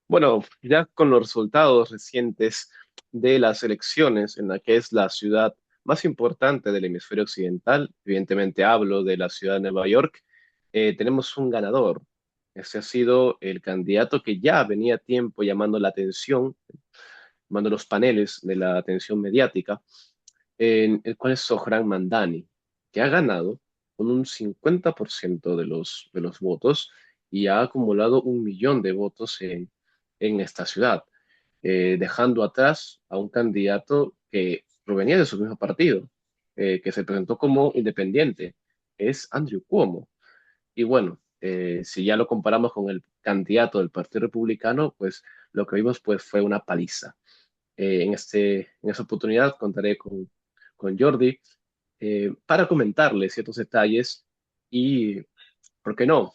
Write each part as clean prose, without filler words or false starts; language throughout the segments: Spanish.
Bueno, ya con los resultados recientes de las elecciones en la que es la ciudad más importante del hemisferio occidental, evidentemente hablo de la ciudad de Nueva York, tenemos un ganador. Ese ha sido el candidato que ya venía tiempo llamando la atención, llamando los paneles de la atención mediática, en el cual es Zohran Mamdani, que ha ganado con un 50% de los votos y ha acumulado 1 millón de votos en esta ciudad, dejando atrás a un candidato que provenía de su mismo partido, que se presentó como independiente, es Andrew Cuomo. Y bueno, si ya lo comparamos con el candidato del Partido Republicano, pues lo que vimos pues, fue una paliza. En esta oportunidad contaré con Jordi para comentarle ciertos detalles y, ¿por qué no?,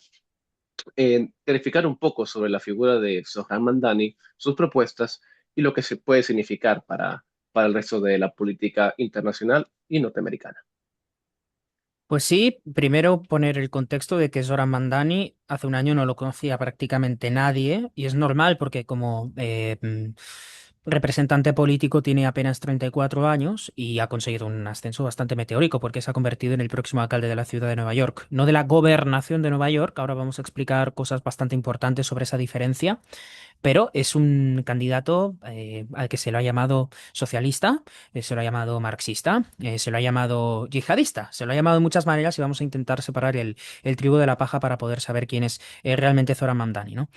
clarificar un poco sobre la figura de Zohran Mamdani, sus propuestas y lo que se puede significar para el resto de la política internacional y norteamericana. Pues sí, primero poner el contexto de que Zoran Mandani hace un año no lo conocía prácticamente nadie y es normal porque como representante político tiene apenas 34 años y ha conseguido un ascenso bastante meteórico porque se ha convertido en el próximo alcalde de la ciudad de Nueva York, no de la gobernación de Nueva York. Ahora vamos a explicar cosas bastante importantes sobre esa diferencia, pero es un candidato al que se lo ha llamado socialista, se lo ha llamado marxista, se lo ha llamado yihadista, se lo ha llamado de muchas maneras y vamos a intentar separar el trigo de la paja para poder saber quién es realmente Zoran Mamdani, ¿no?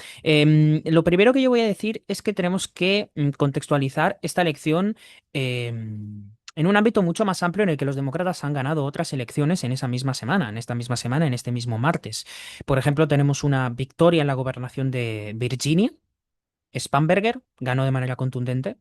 Lo primero que yo voy a decir es que tenemos que contextualizar esta elección. En un ámbito mucho más amplio en el que los demócratas han ganado otras elecciones en esa misma semana, en esta misma semana, en este mismo martes. Por ejemplo, tenemos una victoria en la gobernación de Virginia. Spanberger ganó de manera contundente,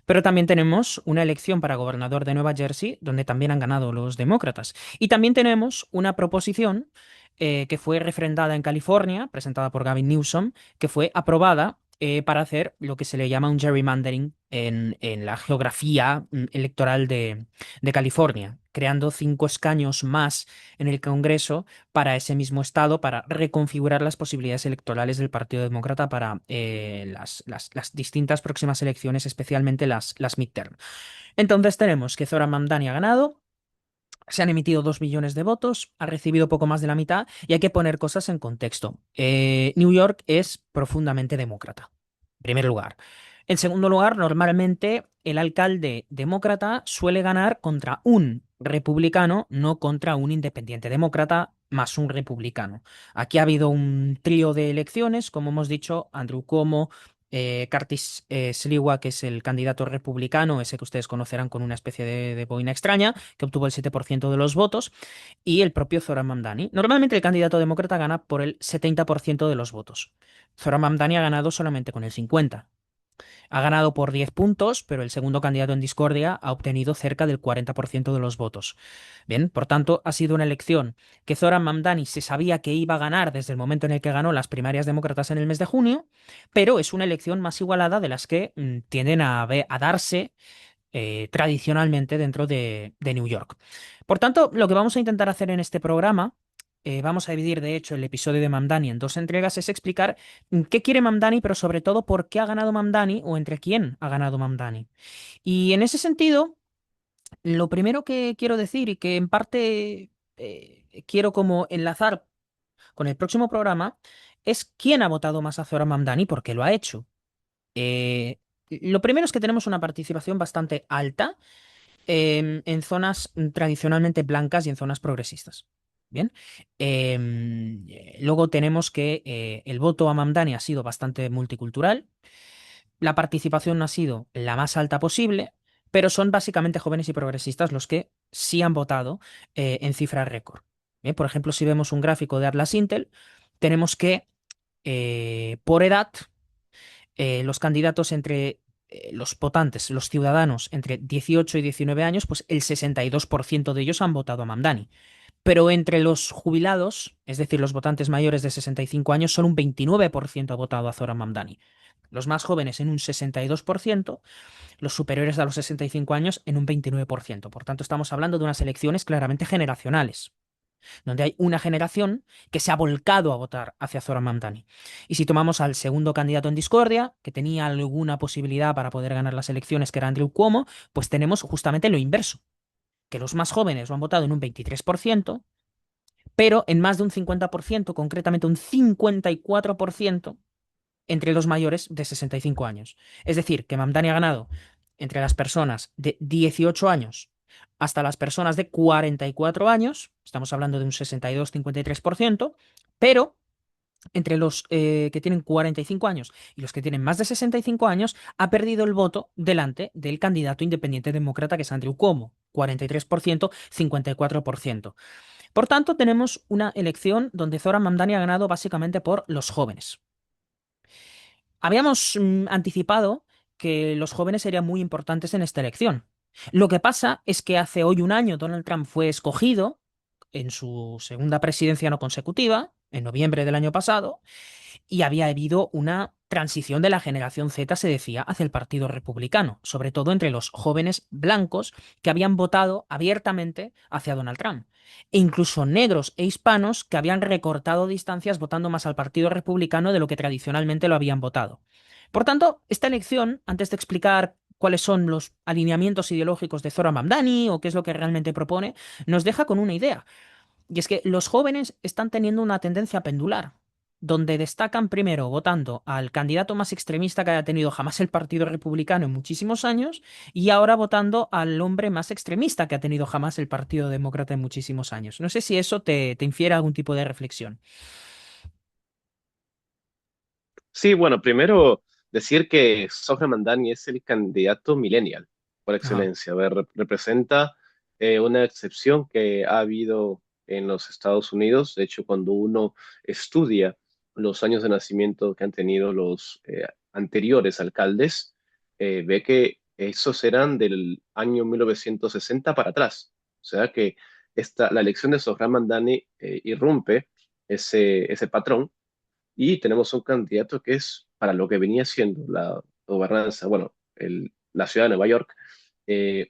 pero también tenemos una elección para gobernador de Nueva Jersey, donde también han ganado los demócratas. Y también tenemos una proposición que fue refrendada en California, presentada por Gavin Newsom, que fue aprobada para hacer lo que se le llama un gerrymandering en la geografía electoral de California, creando 5 escaños más en el Congreso para ese mismo estado, para reconfigurar las posibilidades electorales del Partido Demócrata para las distintas próximas elecciones, especialmente las midterm. Entonces tenemos que Zoran Mamdani ha ganado. Se han emitido 2 millones de votos, ha recibido poco más de la mitad y hay que poner cosas en contexto. New York es profundamente demócrata, en primer lugar. En segundo lugar, normalmente el alcalde demócrata suele ganar contra un republicano, no contra un independiente demócrata más un republicano. Aquí ha habido un trío de elecciones, como hemos dicho, Andrew Cuomo, Curtis Sliwa, que es el candidato republicano, ese que ustedes conocerán con una especie de boina extraña, que obtuvo el 7% de los votos, y el propio Zoran Mamdani. Normalmente el candidato demócrata gana por el 70% de los votos. Zoran Mamdani ha ganado solamente con el 50%. Ha ganado por 10 puntos, pero el segundo candidato en discordia ha obtenido cerca del 40% de los votos. Bien, por tanto, ha sido una elección que Zoran Mamdani se sabía que iba a ganar desde el momento en el que ganó las primarias demócratas en el mes de junio, pero es una elección más igualada de las que tienden a darse tradicionalmente dentro de New York. Por tanto, lo que vamos a intentar hacer en este programa, vamos a dividir de hecho el episodio de Mamdani en dos entregas, es explicar qué quiere Mamdani, pero sobre todo por qué ha ganado Mamdani o entre quién ha ganado Mamdani. Y en ese sentido, lo primero que quiero decir y que en parte quiero como enlazar con el próximo programa es quién ha votado más a Zoran Mamdani, porque lo ha hecho. Eh, lo primero es que tenemos una participación bastante alta en zonas tradicionalmente blancas y en zonas progresistas. Bien. Luego tenemos que el voto a Mamdani ha sido bastante multicultural. La participación no ha sido la más alta posible, pero son básicamente jóvenes y progresistas los que sí han votado en cifra récord. Bien, por ejemplo, si vemos un gráfico de Atlas Intel, tenemos que por edad los candidatos entre los votantes, los ciudadanos entre 18 y 19 años, pues el 62% de ellos han votado a Mamdani. Pero entre los jubilados, es decir, los votantes mayores de 65 años, solo un 29% ha votado a Zoran Mamdani. Los más jóvenes en un 62%, los superiores a los 65 años en un 29%. Por tanto, estamos hablando de unas elecciones claramente generacionales. donde hay una generación que se ha volcado a votar hacia Zoran Mamdani. Y si tomamos al segundo candidato en discordia, que tenía alguna posibilidad para poder ganar las elecciones, que era Andrew Cuomo, pues tenemos justamente lo inverso, que los más jóvenes lo han votado en un 23%, pero en más de un 50%, concretamente un 54%, entre los mayores de 65 años. Es decir, que Mamdani ha ganado entre las personas de 18 años hasta las personas de 44 años, estamos hablando de un 62-53%, pero entre los que tienen 45 años y los que tienen más de 65 años, ha perdido el voto delante del candidato independiente demócrata que es Andrew Cuomo, 43%, 54%. Por tanto, tenemos una elección donde Zoran Mamdani ha ganado básicamente por los jóvenes. Habíamos anticipado que los jóvenes serían muy importantes en esta elección. Lo que pasa es que hace hoy un año Donald Trump fue escogido en su segunda presidencia no consecutiva, en noviembre del año pasado, y había habido una transición de la generación Z, se decía, hacia el Partido Republicano, sobre todo entre los jóvenes blancos que habían votado abiertamente hacia Donald Trump, e incluso negros e hispanos que habían recortado distancias votando más al Partido Republicano de lo que tradicionalmente lo habían votado. Por tanto, esta elección, antes de explicar cuáles son los alineamientos ideológicos de Zoran Mamdani o qué es lo que realmente propone, nos deja con una idea. Y es que los jóvenes están teniendo una tendencia pendular, donde destacan primero votando al candidato más extremista que haya tenido jamás el Partido Republicano en muchísimos años, y ahora votando al hombre más extremista que ha tenido jamás el Partido Demócrata en muchísimos años. No sé si eso te infiere algún tipo de reflexión. Sí, bueno, primero decir que Zohran Mamdani es el candidato millennial por Ajá. excelencia. A ver, representa una excepción que ha habido en los Estados Unidos. De hecho, cuando uno estudia los años de nacimiento que han tenido los anteriores alcaldes, ve que esos eran del año 1960 para atrás. O sea que la elección de Zohran Mamdani irrumpe ese patrón y tenemos un candidato que es para lo que venía siendo la gobernanza, bueno, la ciudad de Nueva York,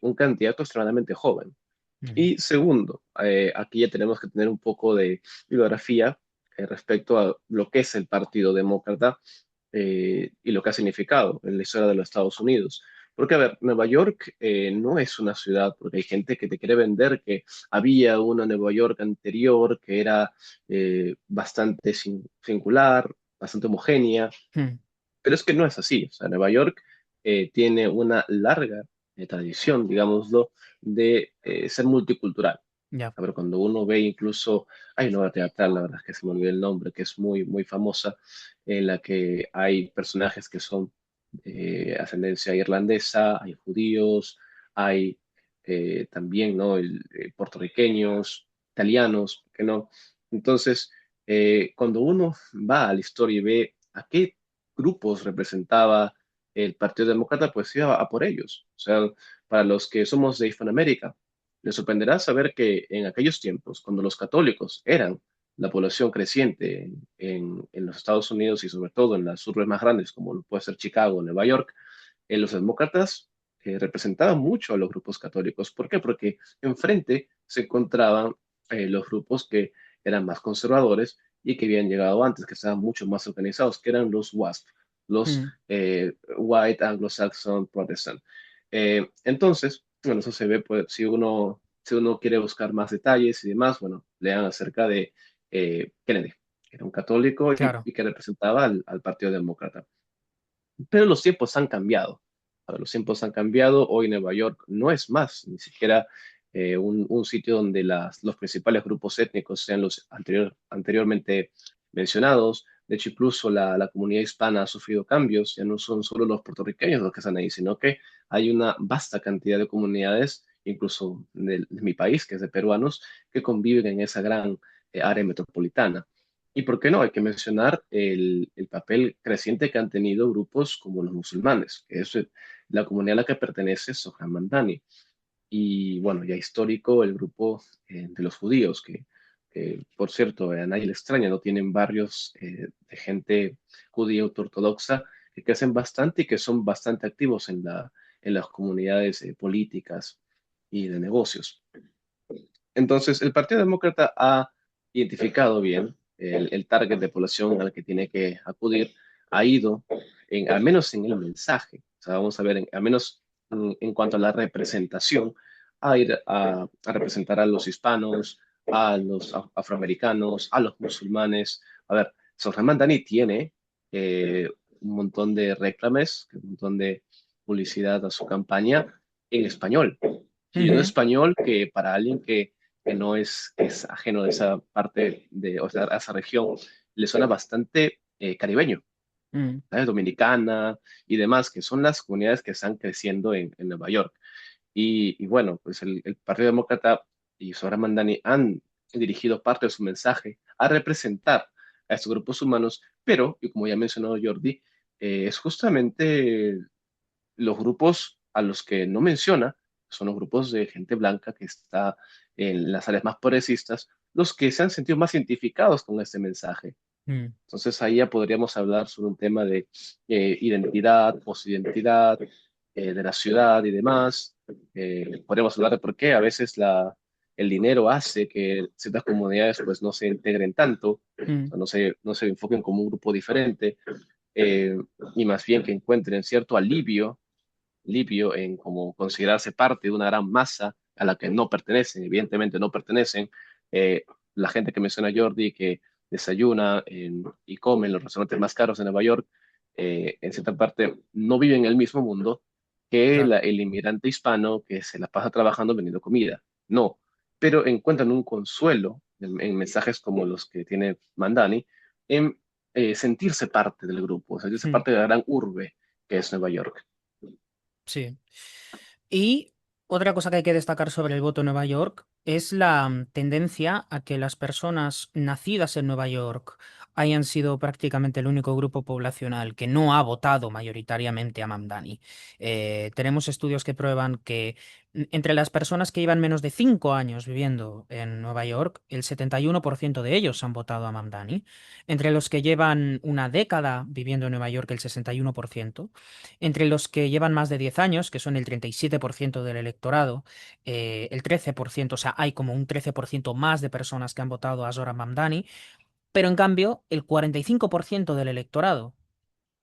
un candidato extremadamente joven. Ujú. Y segundo, aquí ya tenemos que tener un poco de bibliografía respecto a lo que es el Partido Demócrata y lo que ha significado en la historia de los Estados Unidos. Porque, a ver, Nueva York no es una ciudad, porque hay gente que te quiere vender que había una Nueva York anterior que era bastante singular, bastante homogénea, Mm. pero es que no es así. O sea, Nueva York tiene una larga tradición, digámoslo, de ser multicultural. Ya. A ver, cuando uno ve incluso, hay una obra teatral, la verdad es que se me olvidó el nombre, que es muy, muy famosa, en la que hay personajes que son de ascendencia irlandesa, hay judíos, hay también, ¿no? Puertorriqueños, italianos, ¿por qué no? Entonces, cuando uno va a la historia y ve a qué grupos representaba el Partido Demócrata, pues iba a por ellos. O sea, para los que somos de Hispanoamérica, les sorprenderá saber que en aquellos tiempos, cuando los católicos eran la población creciente en los Estados Unidos y sobre todo en las urbes más grandes, como puede ser Chicago, Nueva York, los demócratas representaban mucho a los grupos católicos. ¿Por qué? Porque enfrente se encontraban los grupos que eran más conservadores y que habían llegado antes, que estaban mucho más organizados, que eran los WASP, los Mm. White Anglo-Saxon Protestant. Entonces, bueno, eso se ve, pues, si uno quiere buscar más detalles y demás, bueno, lean acerca de Kennedy, que era un católico Claro. y que representaba al Partido Demócrata. Pero los tiempos han cambiado. Ahora, los tiempos han cambiado. Hoy Nueva York no es más ni siquiera un sitio donde los principales grupos étnicos sean los anteriormente mencionados. De hecho, incluso la comunidad hispana ha sufrido cambios. Ya no son solo los puertorriqueños los que están ahí, sino que hay una vasta cantidad de comunidades, incluso de mi país, que es de peruanos, que conviven en esa gran área metropolitana. Y por qué no, hay que mencionar el papel creciente que han tenido grupos como los musulmanes, que es la comunidad a la que pertenece Sohran Mamdani. Y bueno, ya histórico, el grupo de los judíos, por cierto, a nadie le extraña, no tienen barrios de gente judía ortodoxa que crecen bastante y que son bastante activos en las comunidades políticas y de negocios. Entonces, el Partido Demócrata ha identificado bien el target de población al que tiene que acudir, ha ido, al menos en el mensaje, o sea, vamos a ver, al menos en cuanto a la representación, a ir a representar a los hispanos, a los afroamericanos, a los musulmanes. A ver, Zohran Mamdani tiene un montón de reclames, un montón de publicidad a su campaña en español. Y un Ujú, español que para alguien que no es ajeno de esa parte, o sea, a esa región, le suena bastante caribeño, mm, ¿sabes? Dominicana y demás, que son las comunidades que están creciendo en Nueva York. Y bueno, pues el Partido Demócrata y Zohran Mamdani han dirigido parte de su mensaje a representar a estos grupos humanos, pero, y como ya mencionó Jordi, es justamente los grupos a los que no menciona, son los grupos de gente blanca que está en las áreas más progresistas, los que se han sentido más identificados con este mensaje. mm. Entonces ahí ya podríamos hablar sobre un tema de identidad, posidentidad, de la ciudad y demás. Podríamos hablar de por qué a veces el dinero hace que ciertas comunidades pues no se integren tanto, o Mm, sea, no se enfoquen como un grupo diferente, eh, y más bien que encuentren cierto alivio en como considerarse parte de una gran masa a la que no pertenecen, evidentemente no pertenecen. Eh, la gente que menciona Jordi, que desayuna y come en los restaurantes más caros de Nueva York, en cierta parte no vive en el mismo mundo que claro. el inmigrante hispano que se la pasa trabajando vendiendo comida. No, pero encuentran un consuelo en mensajes como los que tiene Mandani, en sentirse parte del grupo, sentirse Mm, parte de la gran urbe que es Nueva York. sí. Y otra cosa que hay que destacar sobre el voto en Nueva York es la tendencia a que las personas nacidas en Nueva York hayan sido prácticamente el único grupo poblacional que no ha votado mayoritariamente a Mamdani. Tenemos estudios que prueban que entre las personas que llevan menos de 5 años viviendo en Nueva York, el 71% de ellos han votado a Mamdani. Entre los que llevan una década viviendo en Nueva York, el 61%. Entre los que llevan más de 10 años, que son el 37% del electorado, el 13%, o sea, hay como un 13% más de personas que han votado a Zohran Mamdani, pero en cambio el 45% del electorado,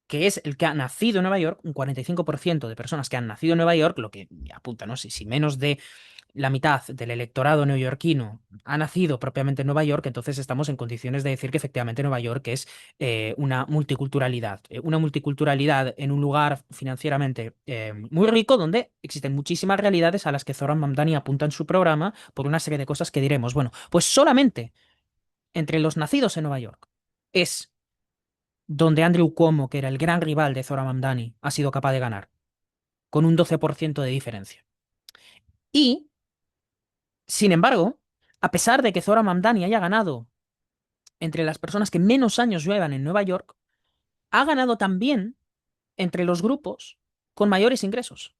que es el que ha nacido en Nueva York, un 45% de personas que han nacido en Nueva York, lo que apunta, no sé, si menos de la mitad del electorado neoyorquino ha nacido propiamente en Nueva York, entonces estamos en condiciones de decir que efectivamente Nueva York es una multiculturalidad en un lugar financieramente muy rico donde existen muchísimas realidades a las que Zohran Mamdani apunta en su programa por una serie de cosas que diremos. Bueno, pues solamente entre los nacidos en Nueva York es donde Andrew Cuomo, que era el gran rival de Zohran Mamdani, ha sido capaz de ganar, con un 12% de diferencia. Y sin embargo, a pesar de que Zohran Mamdani haya ganado entre las personas que menos años llevan en Nueva York, ha ganado también entre los grupos con mayores ingresos.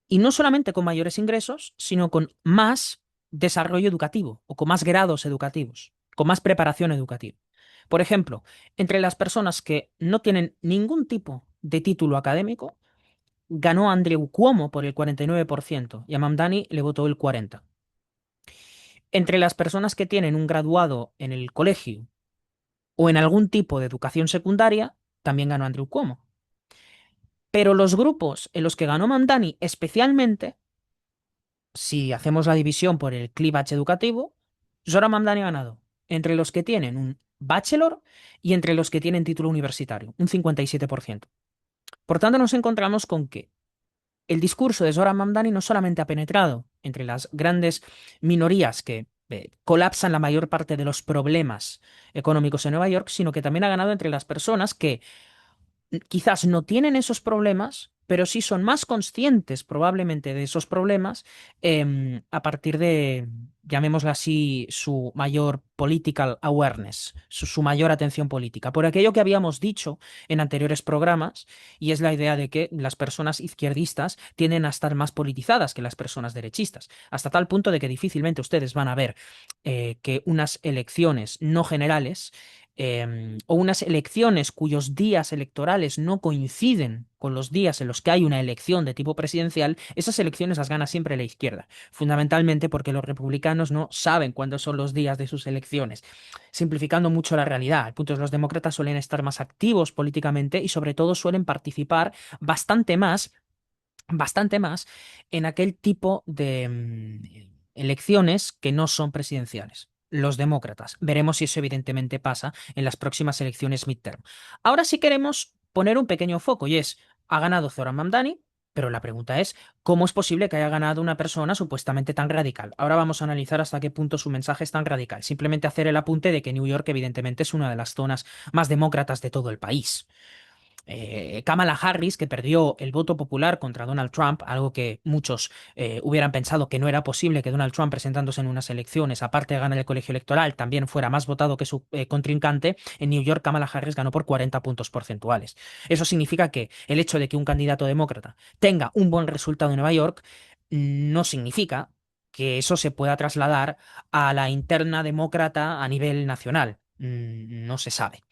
Y no solamente con mayores ingresos, sino con más desarrollo educativo o con más grados educativos, con más preparación educativa. Por ejemplo, entre las personas que no tienen ningún tipo de título académico, ganó Andrew Cuomo por el 49% y a Mamdani le votó el 40%. Entre las personas que tienen un graduado en el colegio o en algún tipo de educación secundaria, también ganó Andrew Cuomo. Pero los grupos en los que ganó Mamdani, especialmente, si hacemos la división por el cleavage educativo, Zohran Mamdani ha ganado entre los que tienen un bachelor y entre los que tienen título universitario, un 57%. Por tanto, nos encontramos con que el discurso de Zohran Mamdani no solamente ha penetrado entre las grandes minorías que colapsan la mayor parte de los problemas económicos en Nueva York, sino que también ha ganado entre las personas que quizás no tienen esos problemas, pero sí son más conscientes probablemente de esos problemas a partir de, llamémoslo así, su mayor political awareness, su mayor atención política. Por aquello que habíamos dicho en anteriores programas, y es la idea de que las personas izquierdistas tienden a estar más politizadas que las personas derechistas, hasta tal punto de que difícilmente ustedes van a ver que unas elecciones no generales o unas elecciones cuyos días electorales no coinciden con los días en los que hay una elección de tipo presidencial, esas elecciones las gana siempre la izquierda, fundamentalmente porque los republicanos no saben cuándo son los días de sus elecciones, simplificando mucho la realidad. El punto es que los demócratas suelen estar más activos políticamente y sobre todo suelen participar bastante más en aquel tipo de elecciones que no son presidenciales. Los demócratas. Veremos si eso evidentemente pasa en las próximas elecciones midterm. Ahora sí queremos poner un pequeño foco y es, ha ganado Zoran Mamdani, pero la pregunta es, ¿cómo es posible que haya ganado una persona supuestamente tan radical? Ahora vamos a analizar hasta qué punto su mensaje es tan radical. Simplemente hacer el apunte de que New York evidentemente es una de las zonas más demócratas de todo el país. Kamala Harris, que perdió el voto popular contra Donald Trump, algo que muchos hubieran pensado que no era posible que Donald Trump presentándose en unas elecciones, aparte de ganar el colegio electoral, también fuera más votado que su contrincante. En New York, Kamala Harris ganó por 40 puntos porcentuales. Eso significa que el hecho de que un candidato demócrata tenga un buen resultado en Nueva York no significa que eso se pueda trasladar a la interna demócrata a nivel nacional. No se sabe.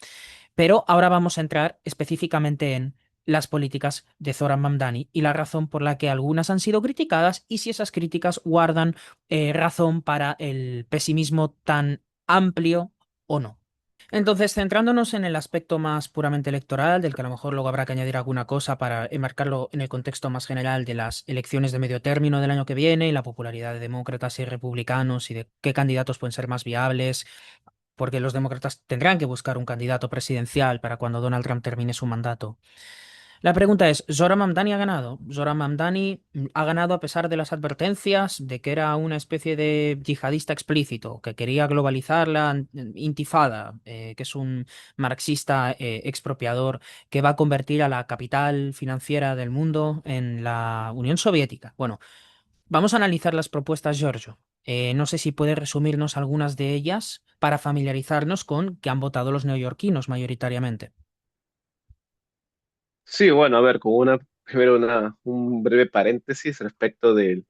Pero ahora vamos a entrar específicamente en las políticas de Zoran Mamdani y la razón por la que algunas han sido criticadas y si esas críticas guardan razón para el pesimismo tan amplio o no. Entonces, centrándonos en el aspecto más puramente electoral, del que a lo mejor luego habrá que añadir alguna cosa para enmarcarlo en el contexto más general de las elecciones de medio término del año que viene y la popularidad de demócratas y republicanos y de qué candidatos pueden ser más viables, porque los demócratas tendrán que buscar un candidato presidencial para cuando Donald Trump termine su mandato. La pregunta es, ¿Zoran Mamdani ha ganado? Zoran Mamdani ha ganado a pesar de las advertencias de que era una especie de yihadista explícito, que quería globalizar la intifada, que es un marxista expropiador que va a convertir a la capital financiera del mundo en la Unión Soviética. Bueno, vamos a analizar las propuestas, Giorgio. No sé si puedes resumirnos algunas de ellas para familiarizarnos con qué han votado los neoyorquinos mayoritariamente. Sí, bueno, a ver, primero un breve paréntesis respecto de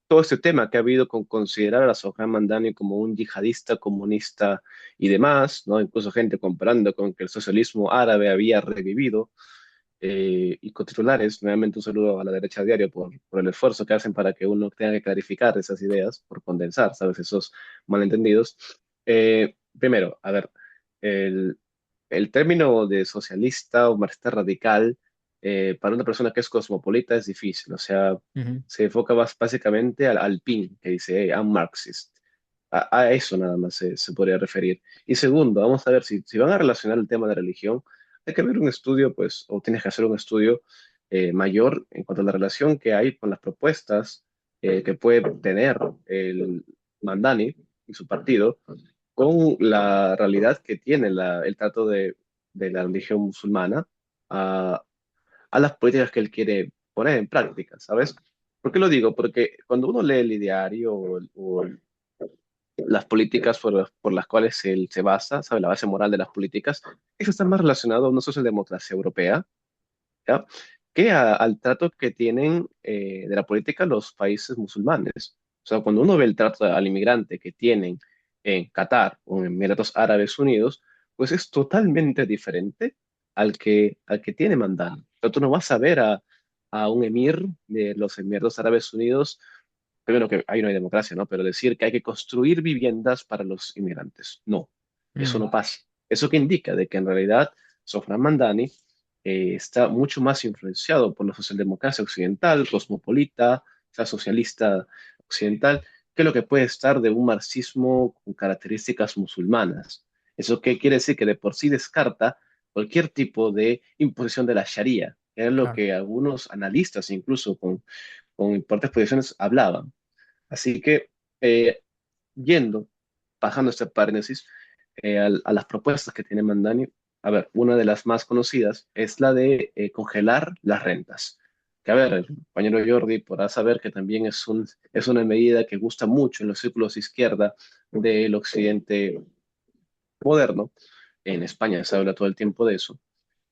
todo este tema que ha habido con considerar a Sohran Mamdani como un yihadista comunista y demás, ¿no? Incluso gente comparando con que el socialismo árabe había revivido, y con titulares, nuevamente un saludo a la derecha diario por el esfuerzo que hacen para que uno tenga que clarificar esas ideas, por condensar, ¿sabes? Esos malentendidos. Primero, a ver, el, el término de socialista o marxista radical, para una persona que es cosmopolita es difícil, o sea, Ujú. se enfoca básicamente al PIN, que dice, hey, I'm Marxist. A eso nada más se podría referir. Y segundo, vamos a ver si van a relacionar el tema de religión, hay que ver un estudio, pues, o tienes que hacer un estudio mayor en cuanto a la relación que hay con las propuestas que puede tener el Mandani y su partido con la realidad que tiene el trato de la religión musulmana a, a las políticas que él quiere poner en práctica, ¿sabes? ¿Por qué lo digo? Porque cuando uno lee el ideario o las políticas por las cuales él se basa, ¿sabe? La base moral de las políticas, eso está más relacionado a una socialdemocracia europea, ¿ya? Que al trato que tienen de la política los países musulmanes. O sea, cuando uno ve el trato al inmigrante que tienen en Qatar o en Emiratos Árabes Unidos, pues es totalmente diferente al que tiene Mandán. O sea, tú no vas a ver a un emir de los Emiratos Árabes Unidos, primero que ahí no hay democracia, ¿no? Pero decir que hay que construir viviendas para los inmigrantes. No, eso Mm, no pasa. ¿Eso que indica? De que en realidad Sofran Mandani está mucho más influenciado por la socialdemocracia occidental, cosmopolita, o sea, socialista occidental, que lo que puede estar de un marxismo con características musulmanas. ¿Eso qué quiere decir? Que de por sí descarta cualquier tipo de imposición de la Sharia, que es lo claro. que algunos analistas, incluso con importantes posiciones, hablaban. Así que, eh, yendo, bajando este paréntesis, a las propuestas que tiene Mandani, a ver, una de las más conocidas es la de congelar las rentas. Que a ver, el compañero Jordi podrá saber que también es una medida que gusta mucho en los círculos de izquierda del occidente moderno. En España se habla todo el tiempo de eso.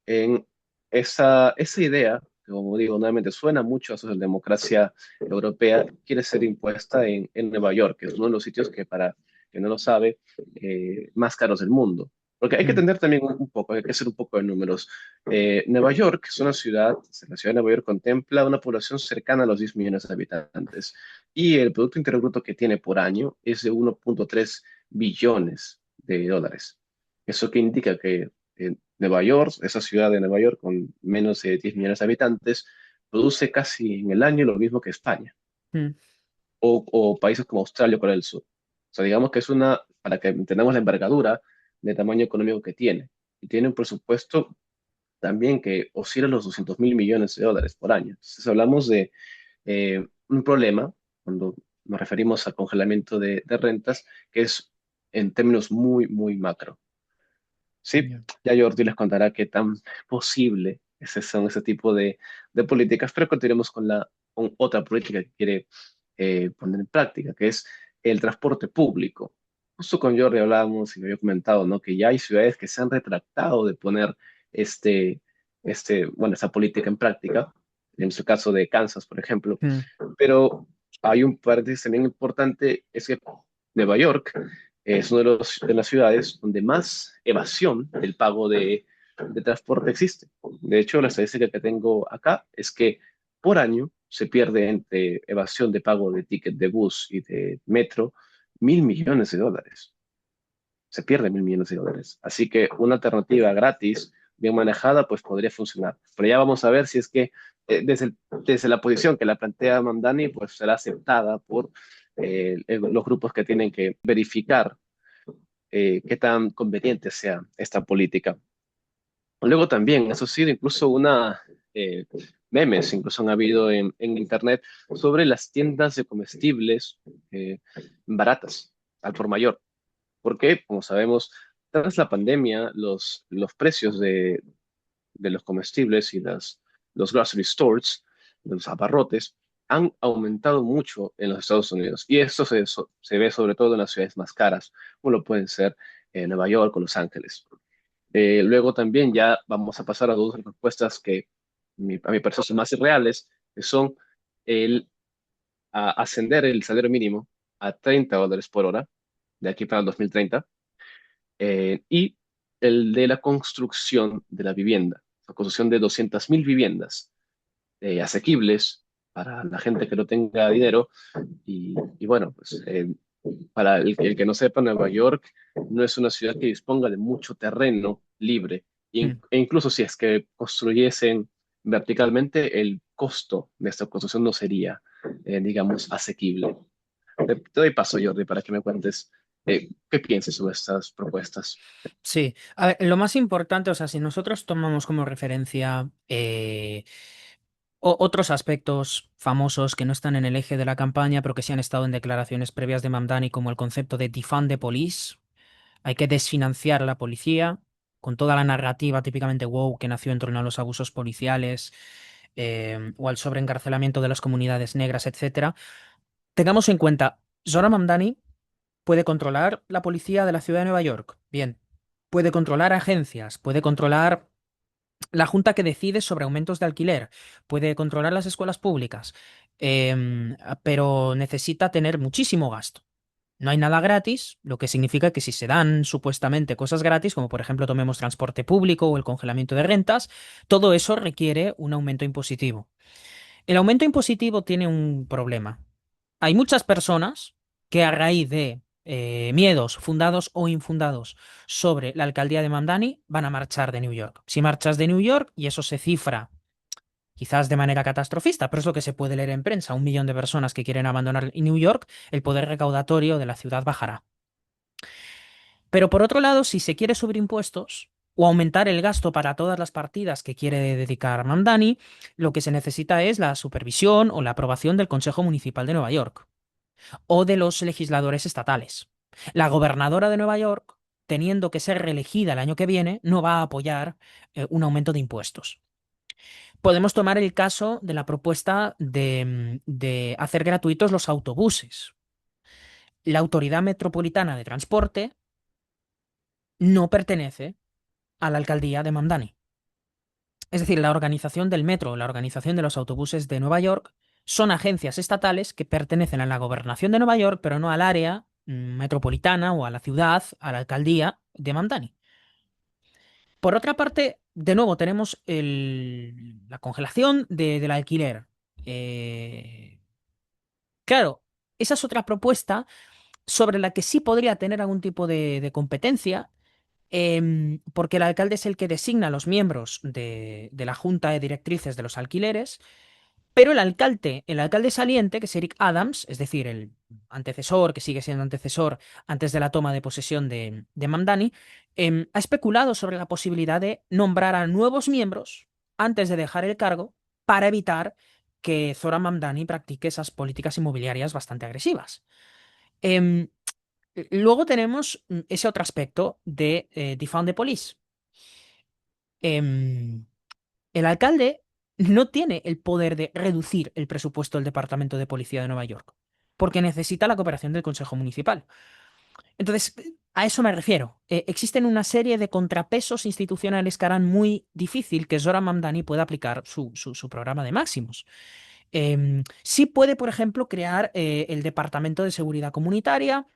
En esa idea, que como digo, nuevamente suena mucho a socialdemocracia europea, quiere ser impuesta en Nueva York, que es uno de los sitios que, para quien no lo sabe, más caros del mundo. Porque hay que Mm, tener también un poco, hay que hacer un poco de números. Nueva York es una ciudad, la ciudad de Nueva York contempla una población cercana a los 10 millones de habitantes y el Producto Interno Bruto que tiene por año es de 1,3 billones de dólares. Eso que indica que Nueva York, esa ciudad de Nueva York con menos de 10 millones de habitantes, produce casi en el año lo mismo que España mm, o países como Australia o Corea del Sur. O sea, digamos que es una, para que entendamos la envergadura de tamaño económico que tiene. Y tiene un presupuesto también que oscila los 200.000 millones de dólares por año. Entonces hablamos de un problema cuando nos referimos al congelamiento de rentas, que es en términos muy, muy macro. Sí, ya. ya Jordi les contará qué tan posible son ese tipo de políticas, pero continuemos con otra política que quiere poner en práctica, que es el transporte público. Justo con Jordi hablábamos y me había comentado, ¿no? Que ya hay ciudades que se han retractado de poner este, bueno, esa política en práctica, en su caso de Kansas, por ejemplo, Mm, pero hay un paréntesis también importante, es que Nueva York es una de las ciudades donde más evasión del pago de transporte existe. De hecho, la estadística que tengo acá es que por año se pierde entre evasión de pago de ticket de bus y de metro 1.000 millones de dólares. Se pierde 1.000 millones de dólares. Así que una alternativa gratis, bien manejada, pues podría funcionar. Pero ya vamos a ver si es que desde la posición que la plantea Mamdani, pues será aceptada por los grupos que tienen que verificar qué tan conveniente sea esta política. Luego también, eso sí, incluso eh, memes, incluso han habido en internet sobre las tiendas de comestibles eh, baratas, al por mayor. Porque, como sabemos, tras la pandemia, los precios de los comestibles y los grocery stores, de los abarrotes, han aumentado mucho en los Estados Unidos. Y esto se ve sobre todo en las ciudades más caras, como lo pueden ser Nueva York o Los Ángeles. Luego también ya vamos a pasar a dos respuestas que a mi parecer son más irreales, que son el ascender el salario mínimo a $30 por hora de aquí para el 2030 y el de la construcción de la vivienda, la construcción de 200.000 viviendas asequibles para la gente que no tenga dinero y bueno, pues para el que no sepa, Nueva York no es una ciudad que disponga de mucho terreno libre. mm. E incluso si es que construyesen verticalmente, el costo de esta construcción no sería, digamos, asequible. Te doy paso, Jordi, para que me cuentes qué piensas sobre estas propuestas. Sí, a ver, lo más importante, o sea, si nosotros tomamos como referencia otros aspectos famosos que no están en el eje de la campaña, pero que sí han estado en declaraciones previas de Mamdani, como el concepto de defund the police, hay que desfinanciar a la policía, con toda la narrativa típicamente wow que nació en torno a los abusos policiales o al sobreencarcelamiento de las comunidades negras, etcétera. Tengamos en cuenta, Zohran Mamdani puede controlar la policía de la ciudad de Nueva York. Bien. Puede controlar agencias, puede controlar la junta que decide sobre aumentos de alquiler, puede controlar las escuelas públicas, pero necesita tener muchísimo gasto. No hay nada gratis, lo que significa que si se dan supuestamente cosas gratis, como por ejemplo tomemos transporte público o el congelamiento de rentas, todo eso requiere un aumento impositivo. El aumento impositivo tiene un problema. Hay muchas personas que a raíz de miedos fundados o infundados sobre la alcaldía de Mamdani van a marchar de New York. Si marchas de New York, y eso se cifra quizás de manera catastrofista, pero es lo que se puede leer en prensa, 1 millón de personas que quieren abandonar New York, el poder recaudatorio de la ciudad bajará. Pero por otro lado, si se quiere subir impuestos o aumentar el gasto para todas las partidas que quiere dedicar Mamdani, lo que se necesita es la supervisión o la aprobación del Consejo Municipal de Nueva York o de los legisladores estatales. La gobernadora de Nueva York, teniendo que ser reelegida el año que viene, no va a apoyar un aumento de impuestos. Podemos tomar el caso de la propuesta de hacer gratuitos los autobuses. La Autoridad Metropolitana de Transporte no pertenece a la alcaldía de Mamdani. Es decir, la organización del metro, la organización de los autobuses de Nueva York, son agencias estatales que pertenecen a la gobernación de Nueva York, pero no al área metropolitana o a la ciudad, a la alcaldía de Mamdani. Por otra parte, de nuevo, tenemos la congelación del alquiler. Eh, claro, esa es otra propuesta sobre la que sí podría tener algún tipo de competencia, porque el alcalde es el que designa a los miembros de la junta de directrices de los alquileres, pero el alcalde saliente, que es Eric Adams, es decir, el antecesor, que sigue siendo antecesor antes de la toma de posesión de Mamdani, ha especulado sobre la posibilidad de nombrar a nuevos miembros antes de dejar el cargo para evitar que Zoran Mamdani practique esas políticas inmobiliarias bastante agresivas. Em, Luego tenemos ese otro aspecto de Defund the Police. Em, el alcalde no tiene el poder de reducir el presupuesto del Departamento de Policía de Nueva York, porque necesita la cooperación del Consejo Municipal. Entonces, a eso me refiero. Existen una serie de contrapesos institucionales que harán muy difícil que Zoran Mamdani pueda aplicar su programa de máximos. Sí puede, por ejemplo, crear el Departamento de Seguridad Comunitaria,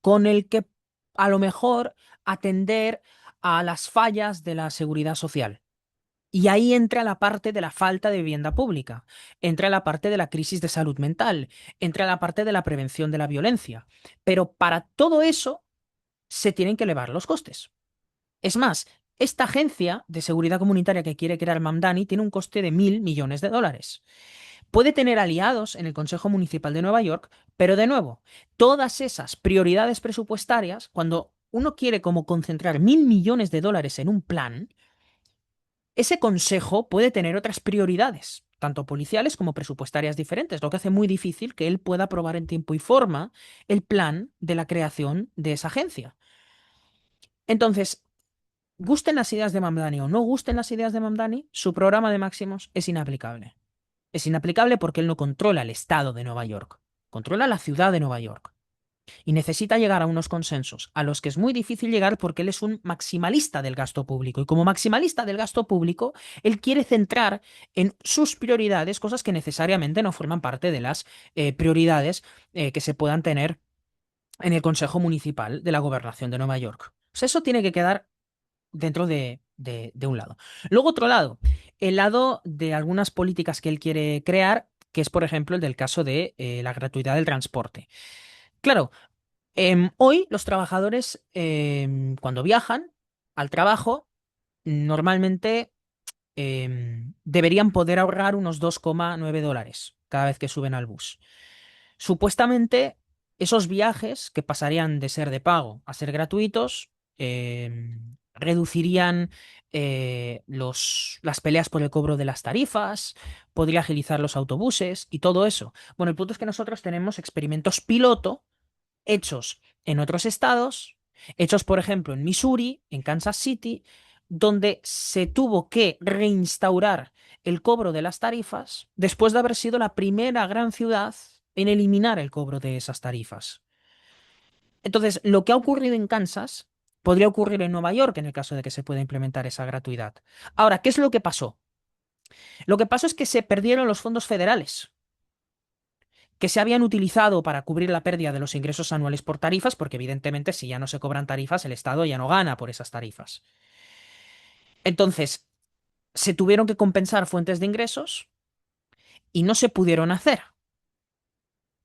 con el que a lo mejor atender a las fallas de la seguridad social. Y ahí entra la parte de la falta de vivienda pública, entra la parte de la crisis de salud mental, entra la parte de la prevención de la violencia. Pero para todo eso se tienen que elevar los costes. Es más, esta agencia de seguridad comunitaria que quiere crear Mamdani tiene un coste de $1.000 millones. Puede tener aliados en el Consejo Municipal de Nueva York, pero de nuevo, todas esas prioridades presupuestarias, cuando uno quiere como concentrar $1.000 millones en un plan, ese consejo puede tener otras prioridades, tanto policiales como presupuestarias diferentes, lo que hace muy difícil que él pueda aprobar en tiempo y forma el plan de la creación de esa agencia. Entonces, gusten las ideas de Mamdani o no gusten las ideas de Mamdani, su programa de máximos es inaplicable. Es inaplicable porque él no controla el estado de Nueva York, controla la ciudad de Nueva York. Y necesita llegar a unos consensos a los que es muy difícil llegar porque él es un maximalista del gasto público. Y como maximalista del gasto público, él quiere centrar en sus prioridades cosas que necesariamente no forman parte de las prioridades que se puedan tener en el Consejo Municipal de la Gobernación de Nueva York. O sea, eso tiene que quedar dentro de un lado. Luego, otro lado, el lado de algunas políticas que él quiere crear, que es, por ejemplo, el del caso de la gratuidad del transporte. Claro, hoy los trabajadores, cuando viajan al trabajo, normalmente deberían poder ahorrar unos $2,9 cada vez que suben al bus. Supuestamente, esos viajes que pasarían de ser de pago a ser gratuitos reducirían las peleas por el cobro de las tarifas, podría agilizar los autobuses y todo eso. Bueno, el punto es que nosotros tenemos experimentos piloto hechos en otros estados, hechos por ejemplo en Missouri, en Kansas City, donde se tuvo que reinstaurar el cobro de las tarifas después de haber sido la primera gran ciudad en eliminar el cobro de esas tarifas. Entonces, lo que ha ocurrido en Kansas podría ocurrir en Nueva York en el caso de que se pueda implementar esa gratuidad. Ahora, ¿qué es lo que pasó? Lo que pasó es que se perdieron los fondos federales que se habían utilizado para cubrir la pérdida de los ingresos anuales por tarifas, porque evidentemente si ya no se cobran tarifas, el Estado ya no gana por esas tarifas. Entonces, se tuvieron que compensar fuentes de ingresos y no se pudieron hacer.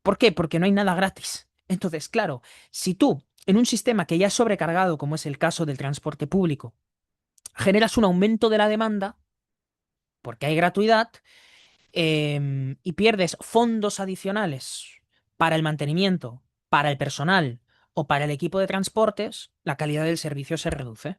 ¿Por qué? Porque no hay nada gratis. Entonces, claro, si tú, en un sistema que ya es sobrecargado, como es el caso del transporte público, generas un aumento de la demanda, porque hay gratuidad, y pierdes fondos adicionales para el mantenimiento, para el personal o para el equipo de transportes, la calidad del servicio se reduce.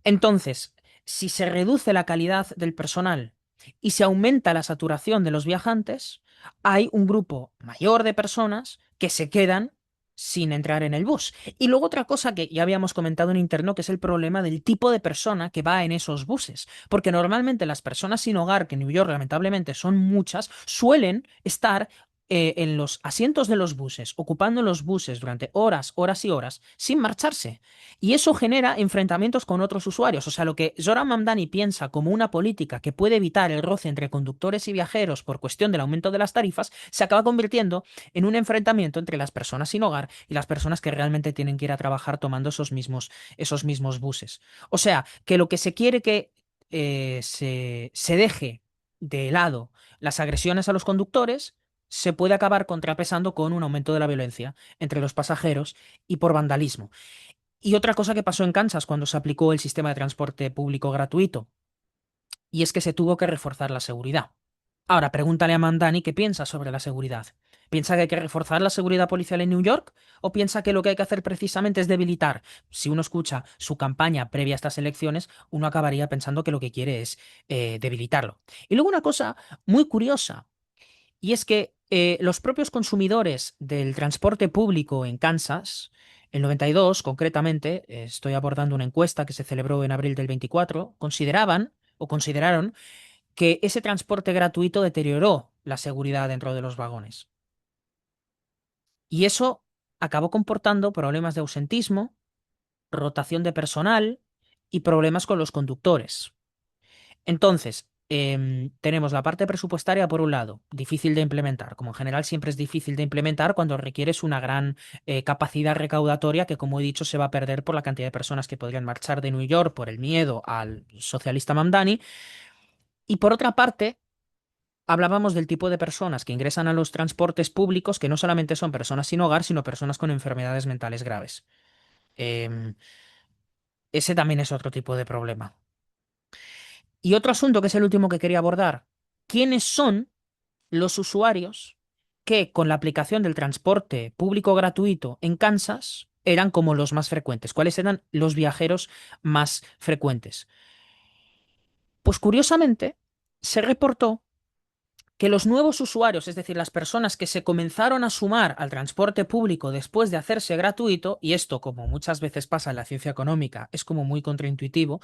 Entonces, si se reduce la calidad del personal y se aumenta la saturación de los viajantes, hay un grupo mayor de personas que se quedan sin entrar en el bus. Y luego otra cosa que ya habíamos comentado en interno, que es el problema del tipo de persona que va en esos buses. Porque normalmente las personas sin hogar, que en New York lamentablemente son muchas, suelen estar en los asientos de los buses, ocupando los buses durante horas, horas y horas, sin marcharse. Y eso genera enfrentamientos con otros usuarios. O sea, lo que Zoran Mamdani piensa como una política que puede evitar el roce entre conductores y viajeros por cuestión del aumento de las tarifas, se acaba convirtiendo en un enfrentamiento entre las personas sin hogar y las personas que realmente tienen que ir a trabajar tomando esos mismos buses. O sea, que lo que se quiere que se deje de lado las agresiones a los conductores se puede acabar contrapesando con un aumento de la violencia entre los pasajeros y por vandalismo. Y otra cosa que pasó en Kansas cuando se aplicó el sistema de transporte público gratuito, y es que se tuvo que reforzar la seguridad. Ahora, pregúntale a Mandani qué piensa sobre la seguridad. ¿Piensa que hay que reforzar la seguridad policial en New York? ¿O piensa que lo que hay que hacer precisamente es debilitar? Si uno escucha su campaña previa a estas elecciones, uno acabaría pensando que lo que quiere es debilitarlo. Y luego una cosa muy curiosa, y es que los propios consumidores del transporte público en Kansas, el 92 concretamente, estoy abordando una encuesta que se celebró en abril del 24, consideraban o consideraron que ese transporte gratuito deterioró la seguridad dentro de los vagones. Y eso acabó comportando problemas de ausentismo, rotación de personal y problemas con los conductores. Entonces, tenemos la parte presupuestaria por un lado, difícil de implementar. Como en general siempre es difícil de implementar cuando requieres una gran capacidad recaudatoria que, como he dicho, se va a perder por la cantidad de personas que podrían marchar de New York por el miedo al socialista Mamdani. Y por otra parte, hablábamos del tipo de personas que ingresan a los transportes públicos, que no solamente son personas sin hogar, sino personas con enfermedades mentales graves. Em, Ese también es otro tipo de problema. Y otro asunto que es el último que quería abordar. ¿Quiénes son los usuarios que con la aplicación del transporte público gratuito en Kansas eran como los más frecuentes? ¿Cuáles eran los viajeros más frecuentes? Pues curiosamente, se reportó que los nuevos usuarios, es decir, las personas que se comenzaron a sumar al transporte público después de hacerse gratuito, y esto, como muchas veces pasa en la ciencia económica, es como muy contraintuitivo,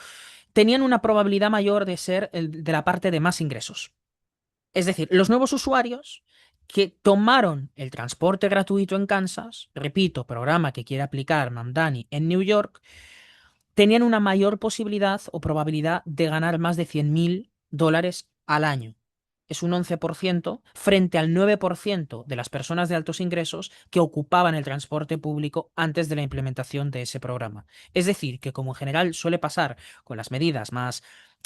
tenían una probabilidad mayor de ser de la parte de más ingresos. Es decir, los nuevos usuarios que tomaron el transporte gratuito en Kansas, repito, programa que quiere aplicar Mamdani en New York, tenían una mayor posibilidad o probabilidad de ganar más de $100.000 al año. Es un 11% frente al 9% de las personas de altos ingresos que ocupaban el transporte público antes de la implementación de ese programa. Es decir, que como en general suele pasar con las medidas más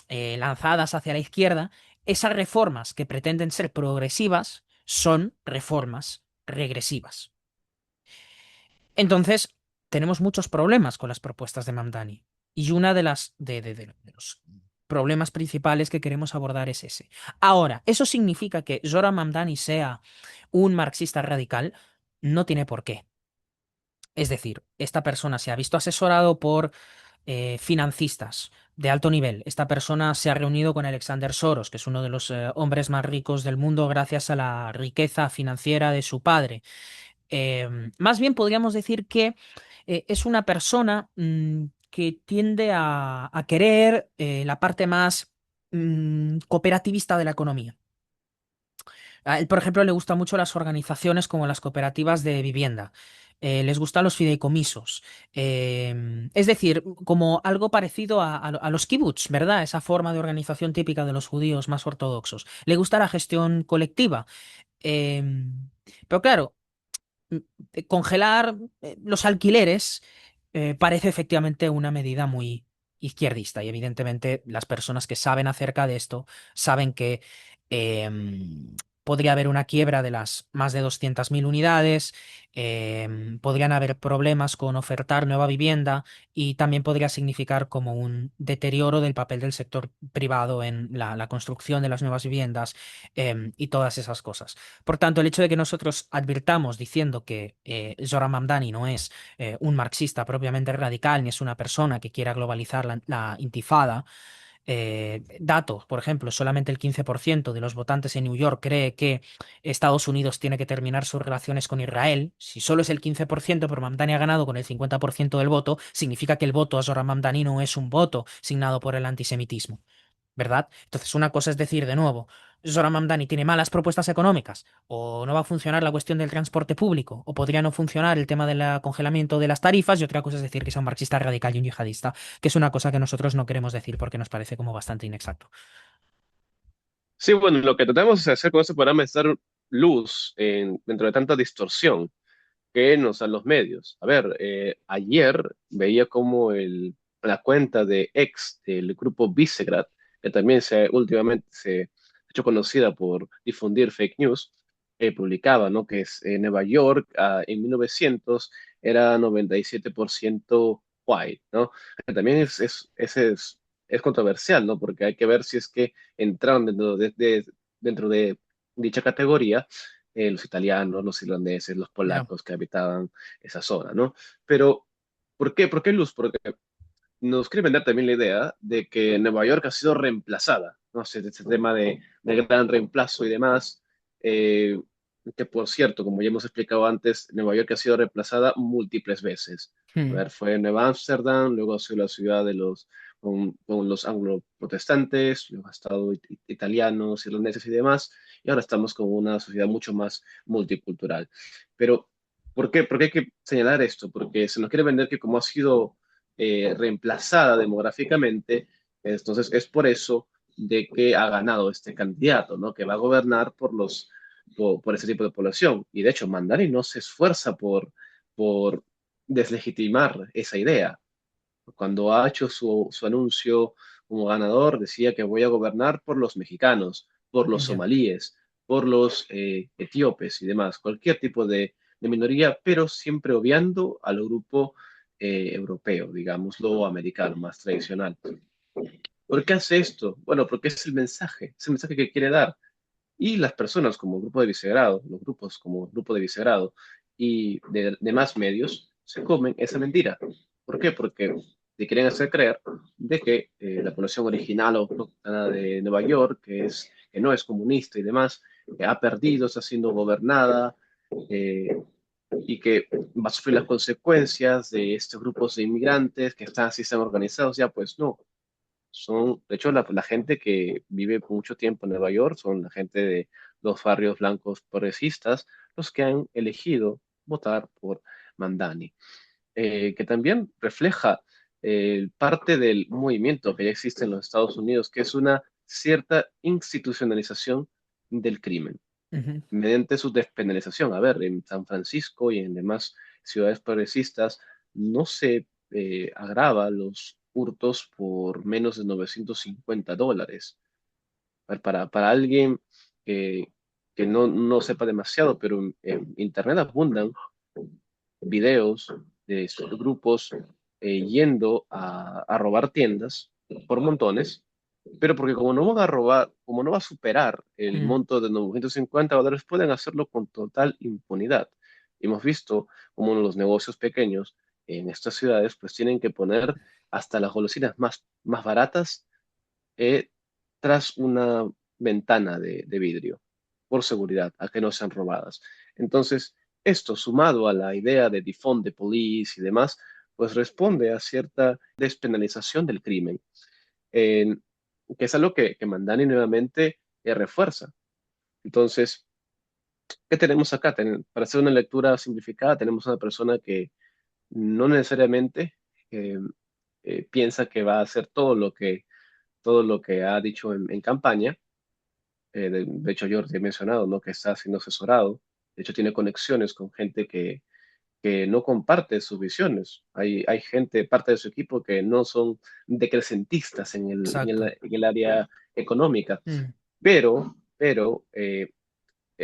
lanzadas hacia la izquierda, esas reformas que pretenden ser progresivas son reformas regresivas. Entonces, tenemos muchos problemas con las propuestas de Mamdani. Y una de los problemas principales que queremos abordar es ese. Ahora, ¿eso significa que Zoran Mamdani sea un marxista radical? No tiene por qué. Es decir, esta persona se ha visto asesorado por financistas de alto nivel. Esta persona se ha reunido con Alexander Soros, que es uno de los hombres más ricos del mundo gracias a la riqueza financiera de su padre. Más bien podríamos decir que es una persona que tiende a querer la parte más cooperativista de la economía. A él, por ejemplo, le gustan mucho las organizaciones como las cooperativas de vivienda. Les gustan los fideicomisos. Es decir, como algo parecido a los kibbutz, ¿verdad? Esa forma de organización típica de los judíos más ortodoxos. Le gusta la gestión colectiva. Pero claro, mm, congelar los alquileres parece efectivamente una medida muy izquierdista y evidentemente las personas que saben acerca de esto saben que podría haber una quiebra de las más de 200.000 unidades, podrían haber problemas con ofertar nueva vivienda y también podría significar como un deterioro del papel del sector privado en la construcción de las nuevas viviendas y todas esas cosas. Por tanto, el hecho de que nosotros advirtamos diciendo que Zoran Mamdani no es un marxista propiamente radical, ni es una persona que quiera globalizar la intifada, datos, por ejemplo, solamente el 15% de los votantes en New York cree que Estados Unidos tiene que terminar sus relaciones con Israel. Si solo es el 15%, pero Mamdani ha ganado con el 50% del voto, significa que el voto a Zoran Mamdani no es un voto signado por el antisemitismo, ¿verdad? Entonces, una cosa es decir, de nuevo, Zoran Mamdani tiene malas propuestas económicas, o no va a funcionar la cuestión del transporte público, o podría no funcionar el tema del congelamiento de las tarifas, y otra cosa es decir que sea un marxista radical y un yihadista, que es una cosa que nosotros no queremos decir porque nos parece como bastante inexacto. Sí, bueno, lo que tratamos de hacer con este programa es dar luz dentro de tanta distorsión que nos dan los medios. A ver, ayer veía como la cuenta de ex del grupo Visegrad, que también últimamente se ha hecho conocida por difundir fake news, publicaba, ¿no? Que es Nueva York en 1900 era 97% white, ¿no? Que también es controversial, ¿no? Porque hay que ver si es que entraron dentro de dicha categoría los italianos, los irlandeses, los Ya. polacos que habitaban esa zona, ¿no? Pero, ¿por qué? ¿Por qué luz? Porque nos quiere vender también la idea de que Nueva York ha sido reemplazada, ¿no? Este tema de gran reemplazo y demás, eh, que por cierto, como ya hemos explicado antes, Nueva York ha sido reemplazada múltiples veces. A Hmm. ver, fue Nueva Ámsterdam, luego ha sido la ciudad de con los anglo-protestantes, luego ha estado italianos, irlandeses y demás, y ahora estamos con una sociedad mucho más multicultural. Pero, ¿por qué hay que señalar esto? Porque se nos quiere vender que como ha sido reemplazada demográficamente, entonces es por eso de que ha ganado este candidato, ¿no? Que va a gobernar por ese tipo de población. Y de hecho, Mandani no se esfuerza por deslegitimar esa idea. Cuando ha hecho su anuncio como ganador, decía que voy a gobernar por los mexicanos, por los Ya. somalíes, por los etíopes y demás, cualquier tipo de minoría, pero siempre obviando al grupo europeo, digámoslo, americano, más tradicional. ¿Por qué hace esto? Bueno, porque es el mensaje que quiere dar. Y las personas como grupo de Visegrado, los grupos como grupo de Visegrado y de demás medios se comen esa mentira. ¿Por qué? Porque te quieren hacer creer de que la población original autóctona de Nueva York, que no es comunista y demás, que ha perdido, está siendo gobernada eh, y que va a sufrir las consecuencias de estos grupos de inmigrantes que están así, están organizados. Ya, pues no, de hecho, la gente que vive mucho tiempo en Nueva York son la gente de los barrios blancos progresistas, los que han elegido votar por Mandani, que también refleja parte del movimiento que ya existe en los Estados Unidos, que es una cierta institucionalización del crimen Ujú. mediante su despenalización. A ver, en San Francisco y en demás ciudades progresistas no se agrava los hurtos por menos de $950. Para alguien que, que no sepa demasiado, pero en Internet abundan videos de estos grupos yendo a robar tiendas por montones, pero porque como no van a robar, como no va a superar el Mm. monto de $950, pueden hacerlo con total impunidad. Hemos visto como los negocios pequeños en estas ciudades pues tienen que poner hasta las golosinas más baratas eh, tras una ventana de vidrio, por seguridad, a que no sean robadas. Entonces, esto sumado a la idea de defund the police y demás, pues responde a cierta despenalización del crimen, en- que es algo que Mandani nuevamente refuerza. Entonces, ¿qué tenemos acá? Para hacer una lectura simplificada, tenemos una persona que no necesariamente eh, piensa que va a hacer todo lo que ha dicho en campaña. De hecho, yo te he mencionado, ¿no? Que está siendo asesorado. De hecho, tiene conexiones con gente que no comparte sus visiones. Hay gente, parte de su equipo, que no son decrecentistas Exacto. en el área económica. Mm. Pero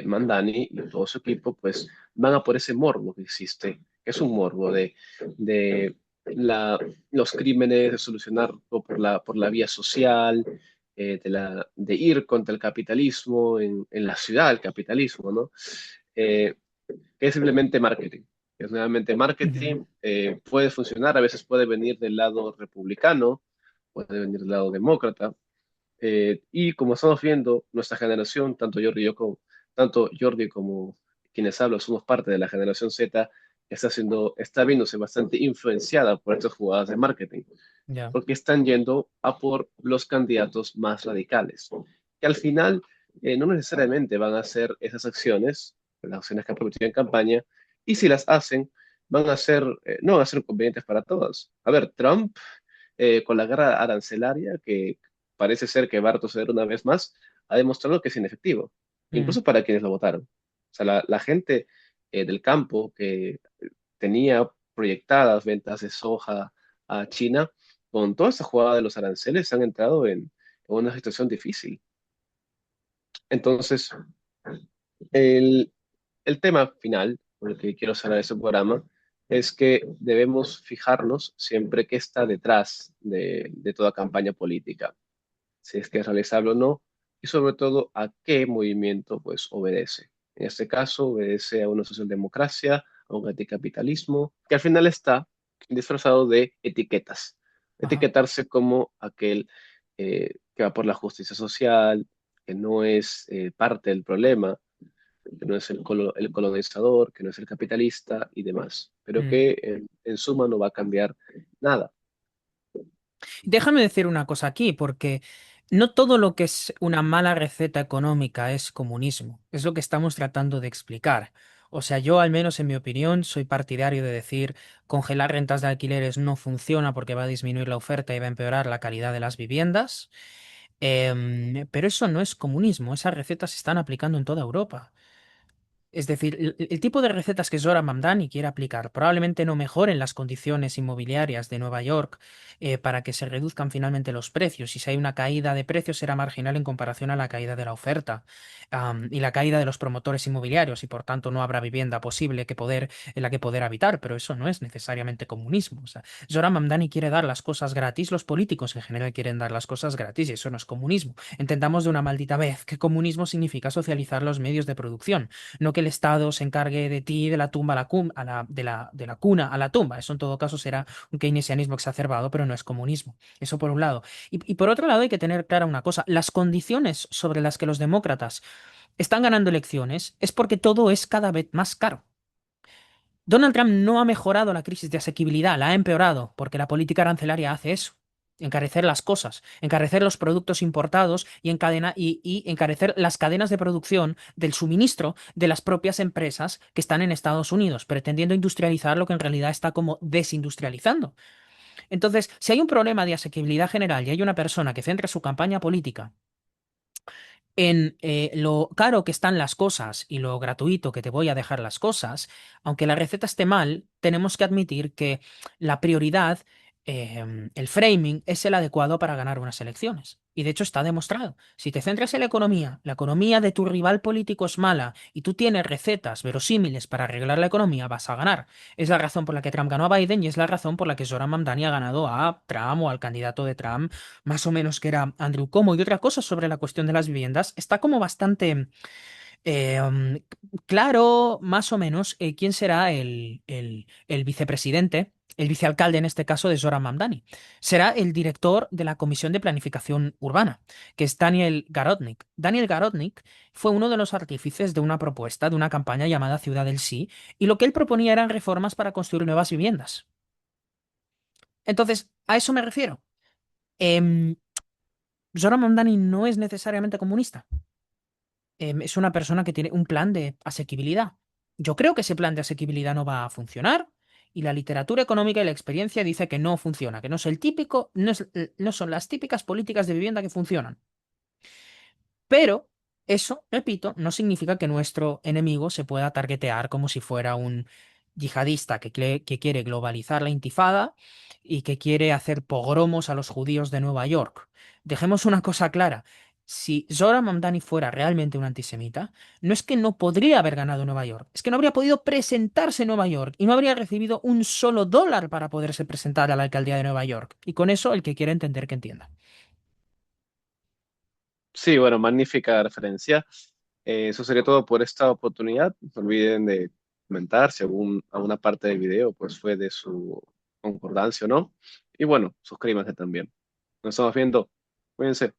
Mandani y todo su equipo, pues van a por ese morbo que existe, que es un morbo de los crímenes, de solucionarlo por la vía social, de ir contra el capitalismo en la ciudad, el capitalismo, ¿no? Eh, que es simplemente marketing. Es nuevamente Ujú. marketing, puede funcionar, a veces puede venir del lado republicano, puede venir del lado demócrata, y como estamos viendo, nuestra generación, tanto Jordi como quienes hablo, somos parte de la generación Z, está viéndose bastante influenciada por estas jugadas de marketing, Ya. porque están yendo a por los candidatos más radicales, que al final no necesariamente van a hacer esas acciones, las acciones que han prometido en campaña, y si las hacen, no van a ser convenientes para todos. A ver, Trump, con la guerra arancelaria, que parece ser que va a retroceder una vez más, ha demostrado que es inefectivo, Mm. incluso para quienes lo votaron. O sea, la gente del campo que tenía proyectadas ventas de soja a China, con toda esta jugada de los aranceles han entrado en una situación difícil. Entonces, el, el tema final, por el que quiero cerrar este programa, es que debemos fijarnos siempre qué está detrás de toda campaña política, si es que es realizable o no, y sobre todo a qué movimiento pues obedece. En este caso, obedece a una socialdemocracia, a un anticapitalismo, que al final está disfrazado de etiquetas. Ajá. Etiquetarse como aquel que va por la justicia social, que no es parte del problema, que no es el colonizador, que no es el capitalista y demás, pero Mm. que en suma no va a cambiar nada. Déjame decir una cosa aquí, porque no todo lo que es una mala receta económica es comunismo. Es lo que estamos tratando de explicar. O sea, yo al menos en mi opinión soy partidario de decir congelar rentas de alquileres no funciona porque va a disminuir la oferta y va a empeorar la calidad de las viviendas. Pero eso no es comunismo. Esas recetas se están aplicando en toda Europa. Es decir, el tipo de recetas que Zoran Mamdani quiere aplicar probablemente no mejoren las condiciones inmobiliarias de Nueva York para que se reduzcan finalmente los precios. Y si hay una caída de precios será marginal en comparación a la caída de la oferta y la caída de los promotores inmobiliarios y por tanto no habrá vivienda posible en la que poder habitar. Pero eso no es necesariamente comunismo. O sea, Zoran Mamdani quiere dar las cosas gratis, los políticos en general quieren dar las cosas gratis y eso no es comunismo. Entendamos de una maldita vez que comunismo significa socializar los medios de producción, no que el Estado se encargue de ti de la tumba a la, de la cuna a la tumba. Eso en todo caso será un keynesianismo exacerbado, pero no es comunismo. Eso por un lado. Y por otro lado hay que tener clara una cosa. Las condiciones sobre las que los demócratas están ganando elecciones es porque todo es cada vez más caro. Donald Trump no ha mejorado la crisis de asequibilidad, la ha empeorado, porque la política arancelaria hace eso. Encarecer las cosas, encarecer los productos importados y encarecer las cadenas de producción del suministro de las propias empresas que están en Estados Unidos, pretendiendo industrializar lo que en realidad está como desindustrializando. Entonces, si hay un problema de asequibilidad general y hay una persona que centra su campaña política en lo caro que están las cosas y lo gratuito que te voy a dejar las cosas, aunque la receta esté mal, tenemos que admitir que la prioridad, el framing, es el adecuado para ganar unas elecciones. Y de hecho está demostrado. Si te centras en la economía de tu rival político es mala y tú tienes recetas verosímiles para arreglar la economía, vas a ganar. Es la razón por la que Trump ganó a Biden y es la razón por la que Zoran Mamdani ha ganado a Trump o al candidato de Trump más o menos que era Andrew Cuomo. Y otra cosa sobre la cuestión de las viviendas, está como bastante eh, um, claro, más o menos, quién será el vicepresidente, el vicealcalde en este caso de Zoran Mamdani. Será el director de la Comisión de Planificación Urbana, que es Daniel Garodnik. Daniel Garodnik fue uno de los artífices de una propuesta, de una campaña llamada Ciudad del Sí, y lo que él proponía eran reformas para construir nuevas viviendas. Entonces, a eso me refiero. Em, Zoran Mamdani no es necesariamente comunista. Es una persona que tiene un plan de asequibilidad. Yo creo que ese plan de asequibilidad no va a funcionar y la literatura económica y la experiencia dice que no funciona, que no es el típico, no son las típicas políticas de vivienda que funcionan. Pero eso, repito, no significa que nuestro enemigo se pueda targetear como si fuera un yihadista que quiere globalizar la intifada y que quiere hacer pogromos a los judíos de Nueva York. Dejemos una cosa clara. Si Zohran Mamdani fuera realmente un antisemita, no es que no podría haber ganado Nueva York, es que no habría podido presentarse en Nueva York y no habría recibido un solo dólar para poderse presentar a la alcaldía de Nueva York. Y con eso, el que quiera entender que entienda. Sí, bueno, magnífica referencia. Eso sería todo por esta oportunidad. No olviden de comentar si alguna parte del video pues fue de su concordancia o no. Y bueno, suscríbanse también. Nos estamos viendo. Cuídense.